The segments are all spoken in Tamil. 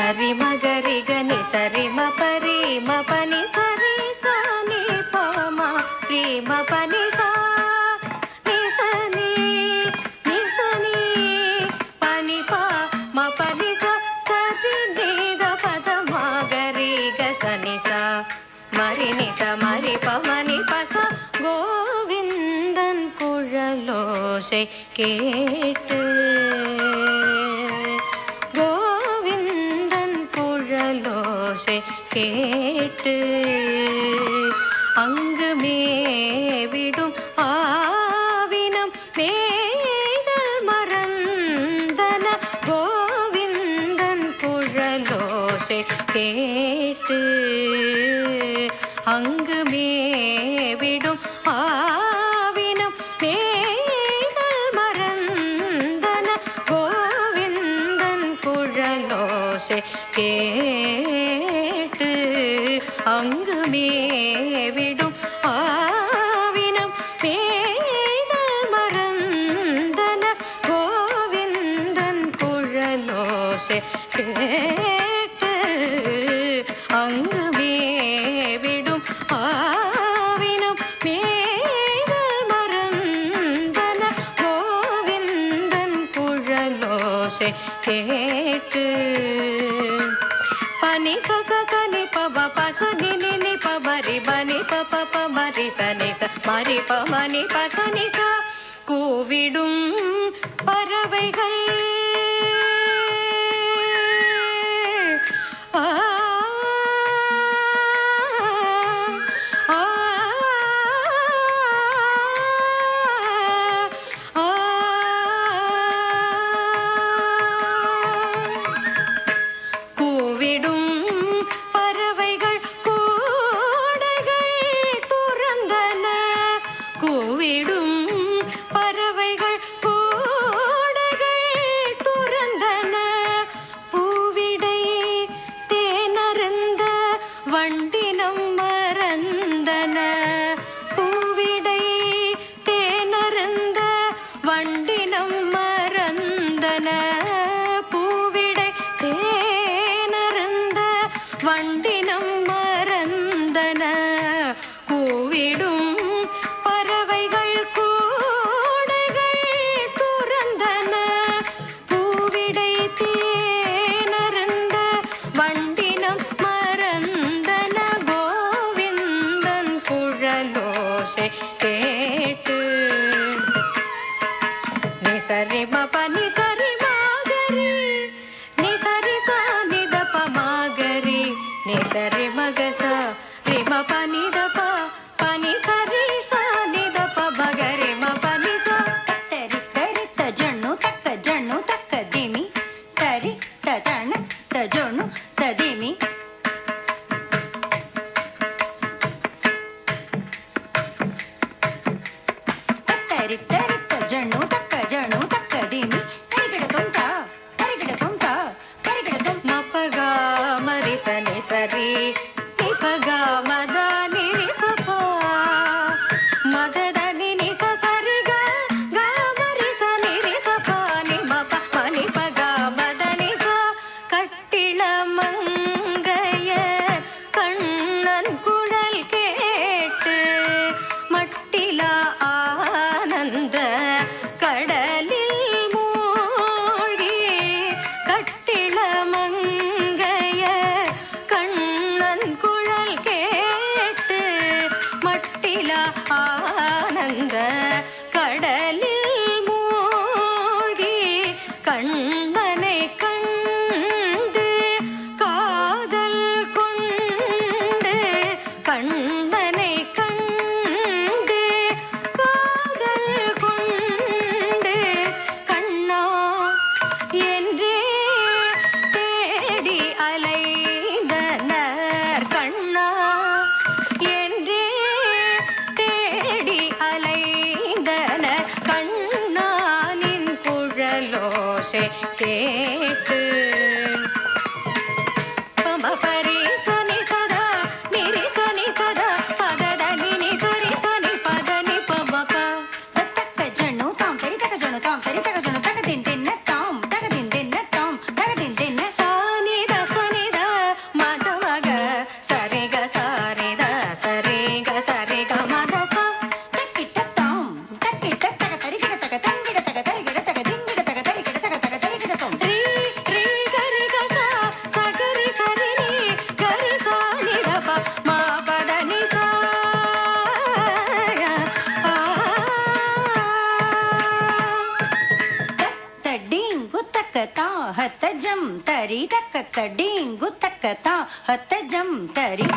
సరి మగరి గని సరి మ పరి మ పని సరి సా ని ప మ రి మ పని సా ని సని ని సని పని ప మ పని సా సరి ని ద పద మగరి గ సని సా మరి ని స మరి ప మని ప స கோவிந்தன் குழலோசை கேட்டு குழலோசை கேட்டு அங்கு மேவிடும் ஆவினம் மேடல் மறந்தன கோவிந்தன் குழலோசை கேட்டு அங்கு மேவிடும் ஆவினம் மேடல் மறந்தன கோவிந்தன் குழலோசை கேட்டு அங்கு மேவிடும் ஆவினம் மேடல் மறந்தன கோவிந்தன் குழலோசை கேட்டு அங்கு மேவிடும் ஆவினம் மேடல் மறந்தன கோவிந்தன் குழலோசை கேட்டு பனி சனி பப பசனி நினி பபரி பனி பப பமரி சனி ச மரி பமனி பசனி ச கூவிடும் பறவைகள் வண்டினம் மறந்தன கூவிடும் பறவைகள் கூடைகள் துறந்தன பூவிடை தேனருந்த வண்டினம் மறந்தன கோவிந்தன் குழலோசை கேட்டு நிசரி மபனி சரி மாகரி நிசரி சானி தப மாகரி நிசரி மகச ரிம பனி தப பனி சரி சானி தப மகரி ம பனி சா தரி தரி தஜனு தக்க திமி தரி தஜன தஜனு ததிமி தரி தரி தஜனு தக்க திமி தரிகிடதுண்டா தரிகிடதுண்டா தரிகிடதும் மபகா மரி சனி சரி நிபகா மதனி நிசபா மததனி நிச சரி க மரி சனி நிசபா நிமப மணி பகா மதனி சா கட்டிள மங்கைய கண்ணன் குழல் கேட்டு மட்டிலா ஆனந்த கடலில் மூழ்கி கட்டிள மங்கைய கண்ணன் குழல் கேட்டு மட்டிலா ஆனந்த கடலில் மூழ்கி கண்ணனை கண்டு காதல் கொண்டு கண்ணனை கண்டு காதல் கொண்டு கண்ணா என்றே தேடி அலைந்தனர் கண்ணா என்றே தேடி அலைந்தனர் கண்ணானின் குழலோசை கேட்டு பமபரி சனி சதா நிரி சனி சதா பததனி நி சரி சனி பதனி பமப தக்க ஜனு தாம் தரி தக்க ஜனு தாம் தரி தக்க ஜனு தக தின் தின்ன தாம் தக தின் தின்ன தாம் தக தின் தின்ன சானி ரச தக்கதா ஹத்தஜம் தரி தக்கத்த டிங்கு தக்கதா ஹத்தஜம் தரி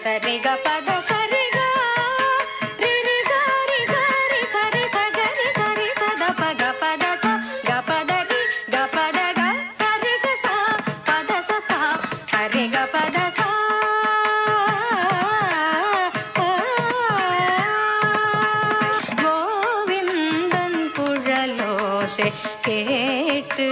సరిగ పద సరిగ రి గ రి గ రి సరి సగరి సరి సద పగ పద స గ పద రి గ పద గ సరి గ స పద స స సరి గ పద స கோவிந்தன் குழலோசை கேட்டு